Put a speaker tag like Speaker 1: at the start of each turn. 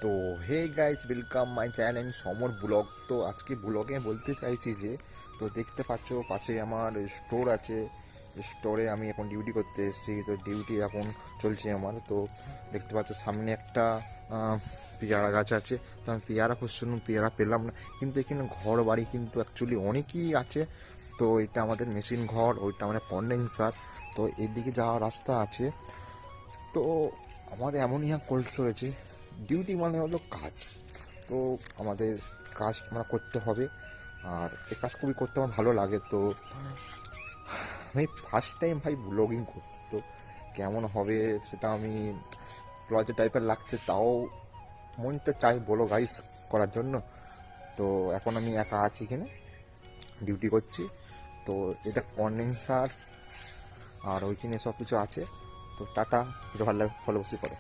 Speaker 1: তো hey guys, welcome my channel আমি Samar blog. তো আজকে ব্লগে বলতে চাইছি যে, তো দেখতে পাচ্ছ পাশে আমার স্টোর আছে। স্টোরে আমি এখন ডিউটি করতে এসেছি। তো ডিউটি এখন চলছে আমার। তো দেখতে পাচ্ছ সামনে একটা পেয়ারা গাছ আছে। তো আমি পেয়ারা খুঁজছিলাম, পেয়ারা পেলাম না। কিন্তু এখানে ঘর বাড়ি কিন্তু অ্যাকচুয়ালি অনেকই আছে। তো এটা আমাদের মেশিন ঘর, ওইটা আমাদের কন্ডেন্সার। তো এদিকে যাওয়ার রাস্তা আছে। তো আমাদের এমনই এক কোল্ড স্টোরেজে ডিউটি মানে হলো কাজ। তো আমাদের কাজ আমরা করতে হবে, আর এই কাজ খুবই করতে আমার ভালো লাগে। তো আমি ফার্স্ট টাইম ভাই ব্লগিং করছি, তো কেমন হবে সেটা আমি লজ্জা টাইপের লাগছে, তাও মনটা চাই বলো গাইস করার জন্য। তো এখন আমি একা আছি, এখানে ডিউটি করছি। তো এটা কন্ডেন্সার আর ওইখানে সব কিছু আছে। তো টাটা, ভালো লাগে, ফলো করো।